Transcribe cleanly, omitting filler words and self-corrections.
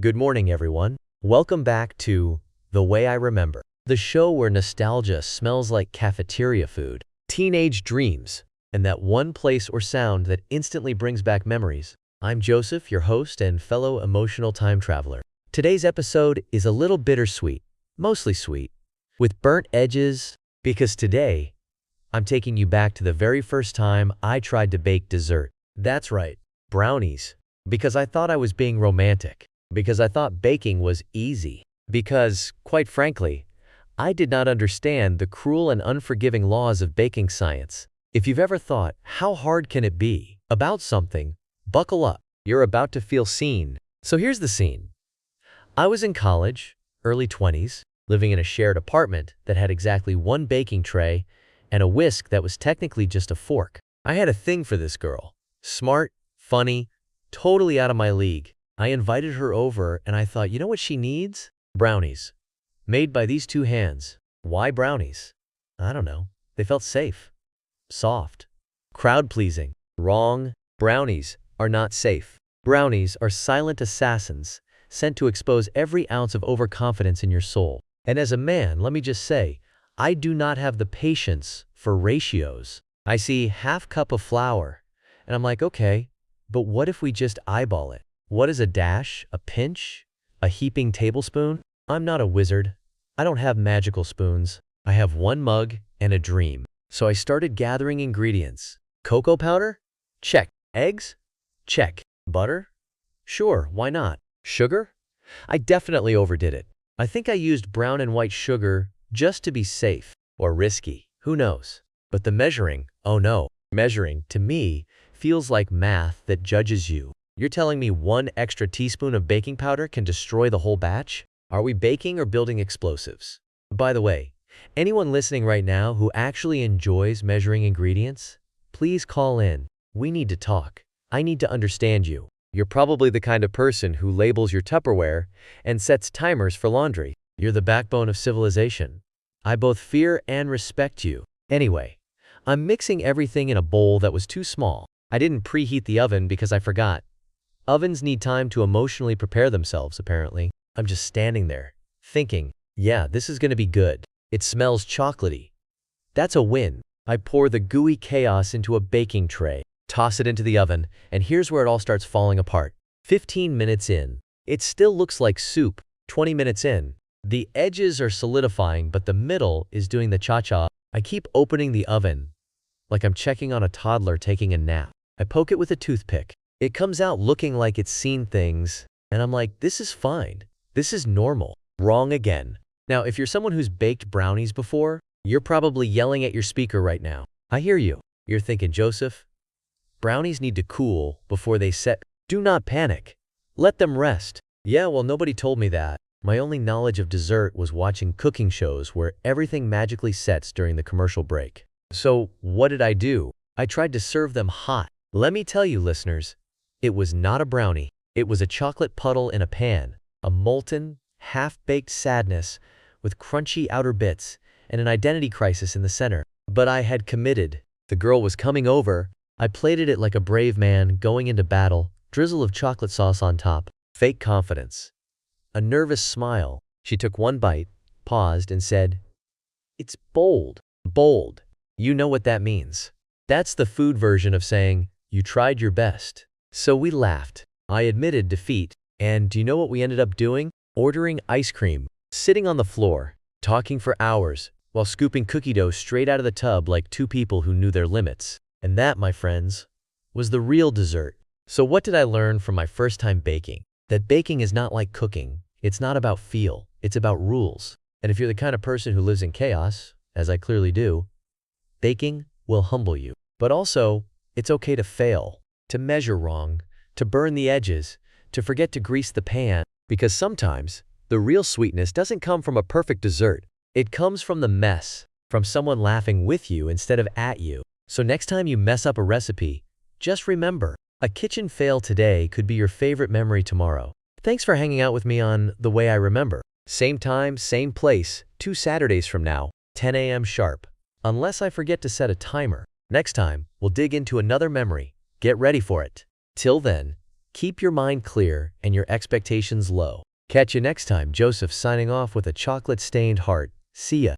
Good morning, everyone. Welcome back to The Way I Remember, the show where nostalgia smells like cafeteria food, teenage dreams, and that one place or sound that instantly brings back memories. I'm Joseph, your host and fellow emotional time traveler. Today's episode is a little bittersweet, mostly sweet, with burnt edges, because today, I'm taking you back to the very first time I tried to bake dessert. That's right, brownies. Because I thought I was being romantic. Because I thought baking was easy. Because, quite frankly, I did not understand the cruel and unforgiving laws of baking science. If you've ever thought, how hard can it be, about something, buckle up. You're about to feel seen. So here's the scene. I was in college, early 20s, living in a shared apartment that had exactly one baking tray and a whisk that was technically just a fork. I had a thing for this girl. Smart, funny, totally out of my league. I invited her over and I thought, you know what she needs? Brownies. Made by these two hands. Why brownies? I don't know. They felt safe. Soft. Crowd-pleasing. Wrong. Brownies are not safe. Brownies are silent assassins sent to expose every ounce of overconfidence in your soul. And as a man, let me just say, I do not have the patience for ratios. I see half cup of flour, and I'm like, okay, but what if we just eyeball it? What is a dash, a pinch, a heaping tablespoon? I'm not a wizard. I don't have magical spoons. I have one mug and a dream. So I started gathering ingredients. Cocoa powder? Check. Eggs? Check. Butter? Sure, why not? Sugar? I definitely overdid it. I think I used brown and white sugar just to be safe. Or risky. Who knows? But the measuring, oh no. Measuring, to me, feels like math that judges you. You're telling me one extra teaspoon of baking powder can destroy the whole batch? Are we baking or building explosives? By the way, anyone listening right now who actually enjoys measuring ingredients, please call in. We need to talk. I need to understand you. You're probably the kind of person who labels your Tupperware and sets timers for laundry. You're the backbone of civilization. I both fear and respect you. Anyway, I'm mixing everything in a bowl that was too small. I didn't preheat the oven because I forgot. Ovens need time to emotionally prepare themselves, apparently. I'm just standing there, thinking, yeah, this is gonna be good. It smells chocolatey. That's a win. I pour the gooey chaos into a baking tray, toss it into the oven, and here's where it all starts falling apart. 15 minutes in. It still looks like soup. 20 minutes in. The edges are solidifying, but the middle is doing the cha-cha. I keep opening the oven, like I'm checking on a toddler taking a nap. I poke it with a toothpick. It comes out looking like it's seen things, and I'm like, this is fine. This is normal. Wrong again. Now, if you're someone who's baked brownies before, you're probably yelling at your speaker right now. I hear you. You're thinking, Joseph, brownies need to cool before they set. Do not panic. Let them rest. Yeah, well, nobody told me that. My only knowledge of dessert was watching cooking shows where everything magically sets during the commercial break. So, what did I do? I tried to serve them hot. Let me tell you, listeners, it was not a brownie. It was a chocolate puddle in a pan, a molten, half-baked sadness with crunchy outer bits and an identity crisis in the center. But I had committed. The girl was coming over. I plated it like a brave man going into battle, drizzle of chocolate sauce on top, fake confidence. A nervous smile. She took one bite, paused, and said, "It's bold." Bold. You know what that means. That's the food version of saying, you tried your best. So we laughed. I admitted defeat. And do you know what we ended up doing? Ordering ice cream, sitting on the floor, talking for hours, while scooping cookie dough straight out of the tub like two people who knew their limits. And that, my friends, was the real dessert. So what did I learn from my first time baking? That baking is not like cooking. It's not about feel. It's about rules. And if you're the kind of person who lives in chaos, as I clearly do, baking will humble you. But also, it's okay to fail, to measure wrong, to burn the edges, to forget to grease the pan, because sometimes the real sweetness doesn't come from a perfect dessert. It comes from the mess, from someone laughing with you instead of at you. So next time you mess up a recipe, just remember, a kitchen fail today could be your favorite memory tomorrow. Thanks for hanging out with me on The Way I Remember. Same time, same place, 2 Saturdays from now, 10 a.m. sharp. Unless I forget to set a timer. Next time, we'll dig into another memory. Get ready for it. Till then, Keep your mind clear and your expectations low. Catch you next time. Joseph signing off with a chocolate-stained heart. See ya.